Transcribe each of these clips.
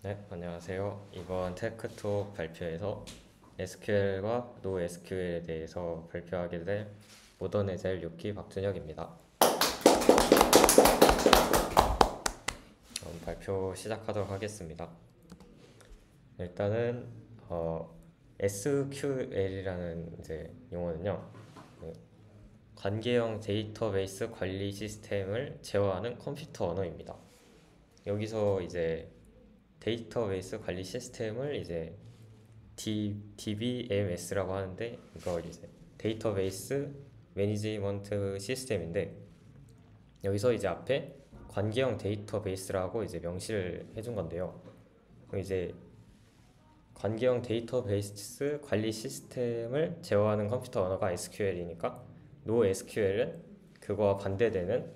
네, 안녕하세요. 이번 테크톡 발표에서 SQL과 NoSQL에 대해서 발표하게 될 모던 에자일 6기 박준혁입니다. 발표 시작하도록 하겠습니다. 일단은 SQL이라는 용어는요, 관계형 데이터베이스 관리 시스템을 제어하는 컴퓨터 언어입니다. 여기서 데이터베이스 관리 시스템을 DBMS라고 하는데, 이걸 데이터베이스 매니지먼트 시스템인데, 여기서 앞에 관계형 데이터베이스라고 명시를 해준 건데요. 그럼 관계형 데이터베이스 관리 시스템을 제어하는 컴퓨터 언어가 SQL이니까 NoSQL은 그거와 반대되는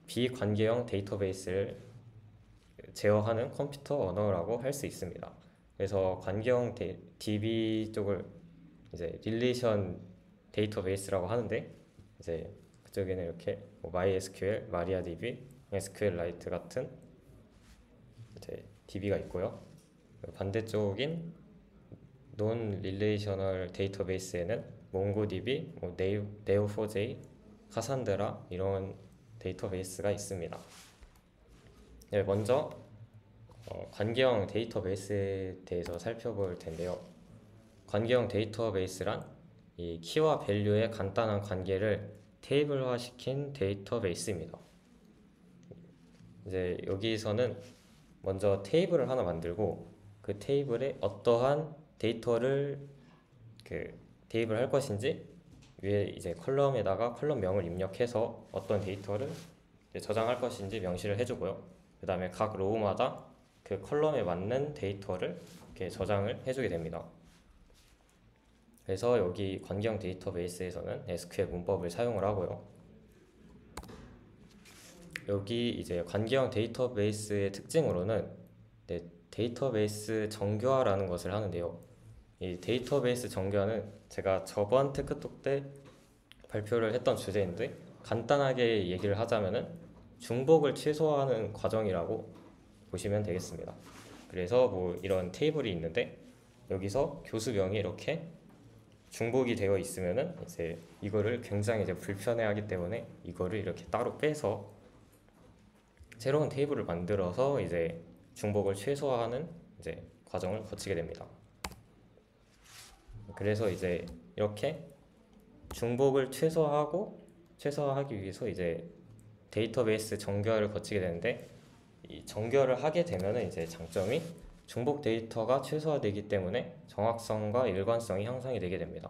비관계형 데이터베이스를 제어하는 컴퓨터 언어라고 할 수 있습니다. 그래서 관계형 DB 쪽을 릴레이션 데이터베이스라고 하는데, 그쪽에는 이렇게 MySQL, MariaDB, SQLite 같은 DB가 있고요. 반대쪽인 Non-Relational 데이터베이스에는 MongoDB, Neo4j, 카산드라 이런 데이터베이스가 있습니다. 네, 먼저 관계형 데이터베이스에 대해서 살펴볼 텐데요. 관계형 데이터베이스란 이 키와 밸류의 간단한 관계를 테이블화시킨 데이터베이스입니다. 여기서는 먼저 테이블을 하나 만들고 그 테이블에 어떠한 데이터를 대입을 할 것인지 위에 컬럼에다가 컬럼명을 입력해서 어떤 데이터를 저장할 것인지 명시를 해주고요. 그 다음에 각 로우마다 그 컬럼에 맞는 데이터를 이렇게 저장을 해주게 됩니다. 그래서 여기 관계형 데이터베이스에서는 SQL 문법을 사용을 하고요. 여기 관계형 데이터베이스의 특징으로는 데이터베이스 정교화라는 것을 하는데요. 이 데이터베이스 정교화는 제가 저번 테크톡 때 발표를 했던 주제인데, 간단하게 얘기를 하자면은 중복을 최소화하는 과정이라고 보시면 되겠습니다. 그래서 이런 테이블이 있는데 여기서 교수명이 이렇게 중복이 되어 있으면은 이거를 굉장히 불편해하기 때문에 이거를 이렇게 따로 빼서 새로운 테이블을 만들어서 중복을 최소화하는 과정을 거치게 됩니다. 그래서 이렇게 중복을 최소화하기 위해서 데이터베이스 정교화를 거치게 되는데, 이 정교화를 하게 되면은 장점이 중복 데이터가 최소화되기 때문에 정확성과 일관성이 향상이 되게 됩니다.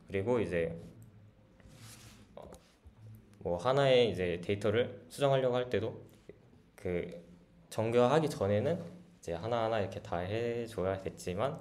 그리고 하나의 데이터를 수정하려고 할 때도 그 정교화하기 전에는 하나하나 이렇게 다 해줘야 됐지만,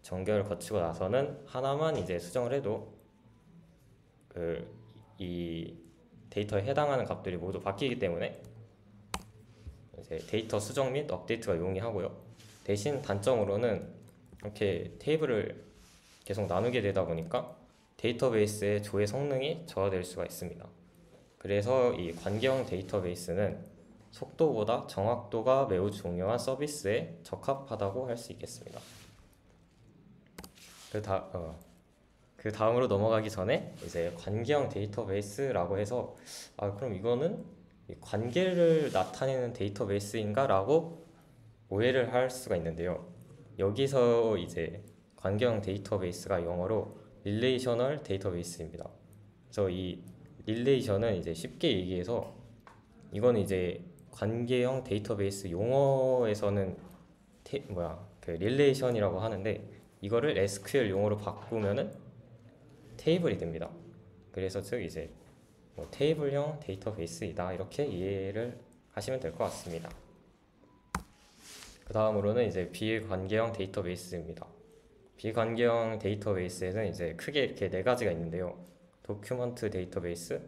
정교화를 거치고 나서는 하나만 수정을 해도 이 데이터에 해당하는 값들이 모두 바뀌기 때문에 데이터 수정 및 업데이트가 용이하고요. 대신 단점으로는 이렇게 테이블을 계속 나누게 되다 보니까 데이터베이스의 조회 성능이 저하될 수가 있습니다. 그래서 이 관계형 데이터베이스는 속도보다 정확도가 매우 중요한 서비스에 적합하다고 할 수 있겠습니다. 그 다음으로 넘어가기 전에 관계형 데이터베이스라고 해서 그럼 이거는 관계를 나타내는 데이터베이스인가? 라고 오해를 할 수가 있는데요. 여기서 관계형 데이터베이스가 영어로 릴레이셔널 데이터베이스입니다. 그래서 이 릴레이션은 쉽게 얘기해서 이거는 관계형 데이터베이스 용어에서는 릴레이션이라고 하는데, 이거를 SQL 용어로 바꾸면은 테이블이 됩니다. 그래서 즉 테이블형 데이터베이스이다, 이렇게 이해를 하시면 될 것 같습니다. 그 다음으로는 비관계형 데이터베이스입니다. 비관계형 데이터베이스에는 크게 이렇게 네 가지가 있는데요. 도큐먼트 데이터베이스,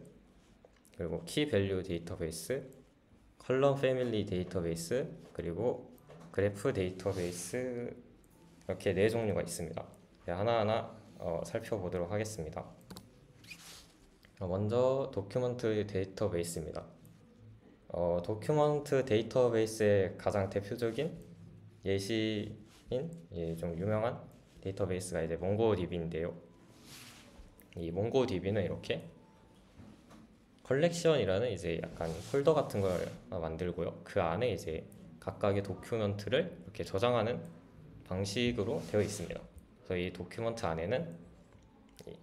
그리고 키밸류 데이터베이스, 컬럼 패밀리 데이터베이스, 그리고 그래프 데이터베이스, 이렇게 네 종류가 있습니다. 하나하나 살펴보도록 하겠습니다. 먼저 도큐먼트 데이터베이스입니다. 도큐먼트 데이터베이스의 가장 대표적인 예시인 좀 유명한 데이터베이스가 이제 몽고DB인데요. 이 몽고DB는 이렇게 컬렉션이라는 이제 약간 폴더 같은 걸 만들고요. 그 안에 이제 각각의 도큐먼트를 이렇게 저장하는 방식으로 되어 있습니다. 그래서 이 도큐먼트 안에는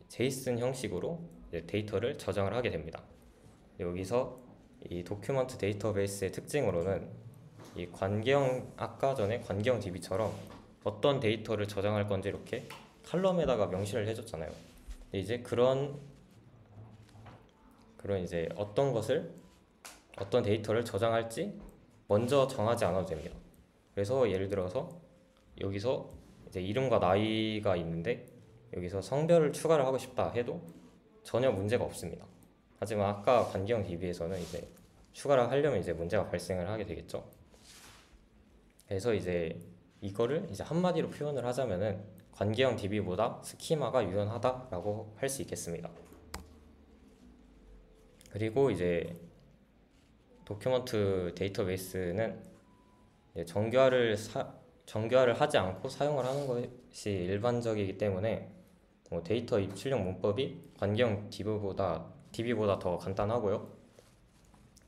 제이슨 형식으로 이제 데이터를 저장을 하게 됩니다. 여기서 이 도큐먼트 데이터베이스의 특징으로는 이 관계형, 아까 전에 관계형 DB처럼 어떤 데이터를 저장할 건지 이렇게 칼럼에다가 명시를 해줬잖아요. 이제 그런 이제 어떤 데이터를 저장할지 먼저 정하지 않아도 됩니다. 그래서 예를 들어서 여기서 이제 이름과 나이가 있는데 여기서 성별을 추가를 하고 싶다 해도 전혀 문제가 없습니다. 하지만 아까 관계형 DB에서는 이제 추가를 하려면 이제 문제가 발생을 하게 되겠죠. 그래서 이제 이거를 이제 한마디로 표현을 하자면은 관계형 DB보다 스키마가 유연하다라고 할 수 있겠습니다. 그리고 이제 도큐먼트 데이터베이스는 정교화를 하지 않고 사용을 하는 것이 일반적이기 때문에 데이터 입출력 문법이 관계형 DB보다 더 간단하고요.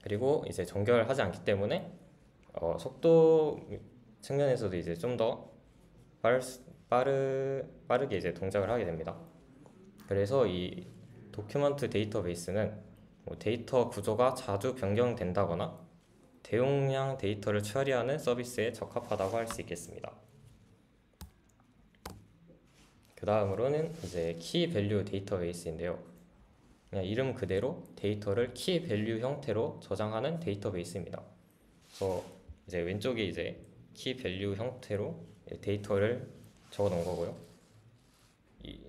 그리고 이제 정교화를 하지 않기 때문에 속도 측면에서도 이제 좀 더 빠르게 이제 동작을 하게 됩니다. 그래서 이 도큐먼트 데이터베이스는 데이터 구조가 자주 변경된다거나 대용량 데이터를 처리하는 서비스에 적합하다고 할 수 있겠습니다. 그 다음으로는 이제 키 밸류 데이터베이스인데요. 그냥 이름 그대로 데이터를 키 밸류 형태로 저장하는 데이터베이스입니다. 그래서 이제 왼쪽에 이제 키 밸류 형태로 데이터를 적어 놓은 거고요.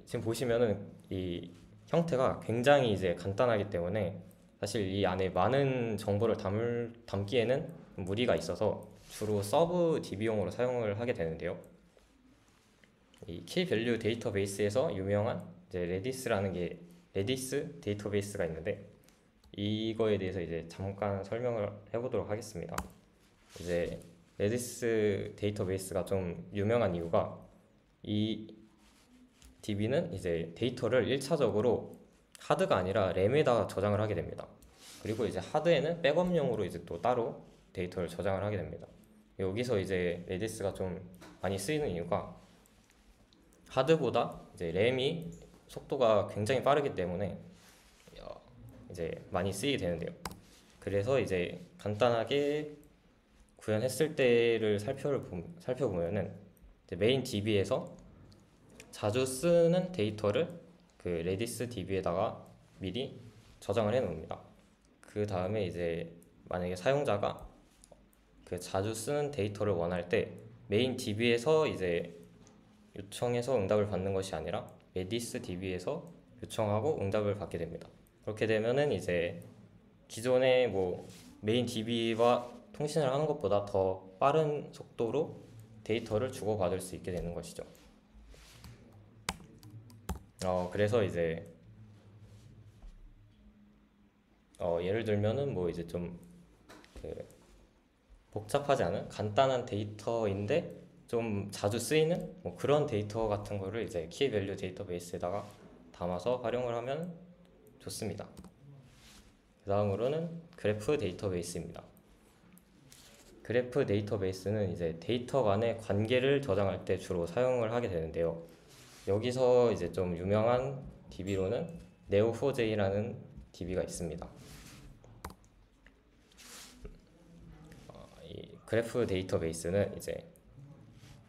지금 보시면은 이 형태가 굉장히 이제 간단하기 때문에 사실 이 안에 많은 정보를 담기에는 무리가 있어서 주로 서브 DB용으로 사용을 하게 되는데요. 이 키 밸류 데이터베이스에서 유명한 이제 레디스 데이터베이스가 있는데 이거에 대해서 이제 잠깐 설명을 해보도록 하겠습니다. 이제 레디스 데이터베이스가 좀 유명한 이유가 이 DB는 이제 데이터를 1차적으로 하드가 아니라 램에다가 저장을 하게 됩니다. 그리고 이제 하드에는 백업용으로 이제 또 따로 데이터를 저장을 하게 됩니다. 여기서 이제 레디스가 좀 많이 쓰이는 이유가 하드보다 이제 램이 속도가 굉장히 빠르기 때문에 이제 많이 쓰이게 되는데요. 그래서 이제 간단하게 구현했을 때를 살펴보면은 이제 메인 DB에서 자주 쓰는 데이터를 그 레디스 DB에다가 미리 저장을 해 놓습니다. 그 다음에 이제 만약에 사용자가 그 자주 쓰는 데이터를 원할 때 메인 DB에서 이제 요청해서 응답을 받는 것이 아니라 레디스 DB에서 요청하고 응답을 받게 됩니다. 그렇게 되면은 이제 기존의 메인 DB와 통신을 하는 것보다 더 빠른 속도로 데이터를 주고받을 수 있게 되는 것이죠. 그래서 이제 예를 들면은 이제 좀 복잡하지 않은 간단한 데이터인데 좀 자주 쓰이는 그런 데이터 같은 거를 이제 키 밸류 데이터베이스에다가 담아서 활용을 하면 좋습니다. 그 다음으로는 그래프 데이터베이스입니다. 그래프 데이터베이스는 이제 데이터 간의 관계를 저장할 때 주로 사용을 하게 되는데요. 여기서 이제 좀 유명한 DB로는 neo4j라는 DB가 있습니다. 이 그래프 데이터베이스는 이제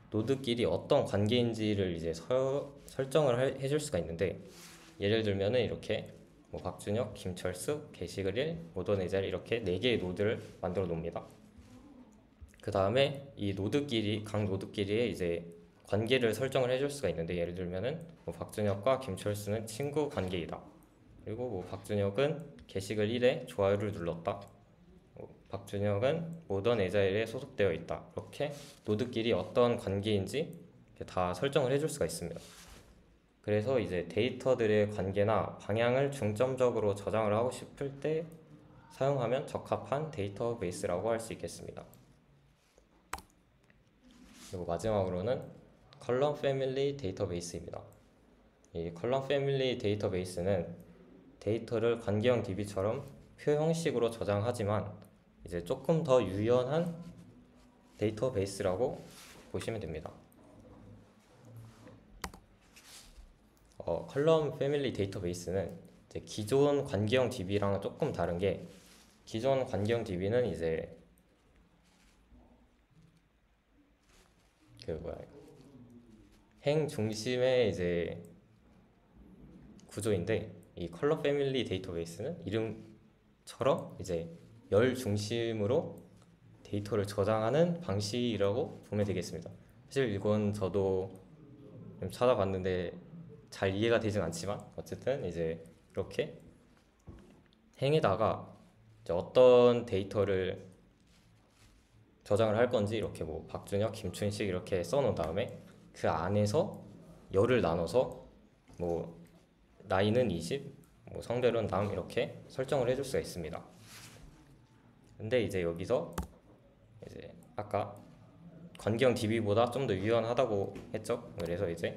노드끼리 어떤 관계인지를 이제 설정을 해줄 수가 있는데 예를 들면은 이렇게 박준혁, 김철수, 게시글1, 모던에잘 이렇게 4개의 노드를 만들어 놓습니다. 그 다음에 이 각 노드끼리의 이제 관계를 설정을 해줄 수가 있는데 예를 들면은 박준혁과 김철수는 친구 관계이다. 그리고 박준혁은 게시글 1에 좋아요를 눌렀다. 박준혁은 모던 에자일에 소속되어 있다. 이렇게 노드끼리 어떤 관계인지 다 설정을 해줄 수가 있습니다. 그래서 이제 데이터들의 관계나 방향을 중점적으로 저장을 하고 싶을 때 사용하면 적합한 데이터베이스라고 할 수 있겠습니다. 그리고 마지막으로는 컬럼 패밀리 데이터베이스입니다. 이 컬럼 패밀리 데이터베이스는 데이터를 관계형 DB처럼 표 형식으로 저장하지만 이제 조금 더 유연한 데이터베이스라고 보시면 됩니다. 컬럼 패밀리 데이터베이스는 이제 기존 관계형 DB랑은 조금 다른 게, 기존 관계형 DB는 이제 행 중심의 이제 구조인데, 이 컬럼 패밀리 데이터베이스는 이름처럼 이제 열 중심으로 데이터를 저장하는 방식이라고 보면 되겠습니다. 사실 이건 저도 좀 찾아봤는데 잘 이해가 되진 않지만, 어쨌든 이제 이렇게 행에다가 이제 어떤 데이터를 저장을 할 건지 이렇게 뭐 박준혁, 김춘식 이렇게 써놓은 다음에 그 안에서 열을 나눠서 뭐 나이는 20, 뭐 성별은 남 이렇게 설정을 해줄 수가 있습니다. 근데 이제 여기서 이제 아까 관계형 DB보다 좀 더 유연하다고 했죠. 그래서 이제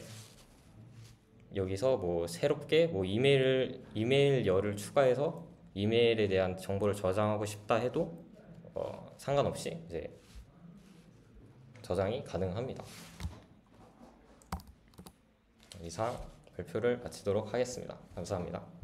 여기서 뭐 새롭게 뭐 이메일 열을 추가해서 이메일에 대한 정보를 저장하고 싶다 해도 상관없이 이제 저장이 가능합니다. 이상 발표를 마치도록 하겠습니다. 감사합니다.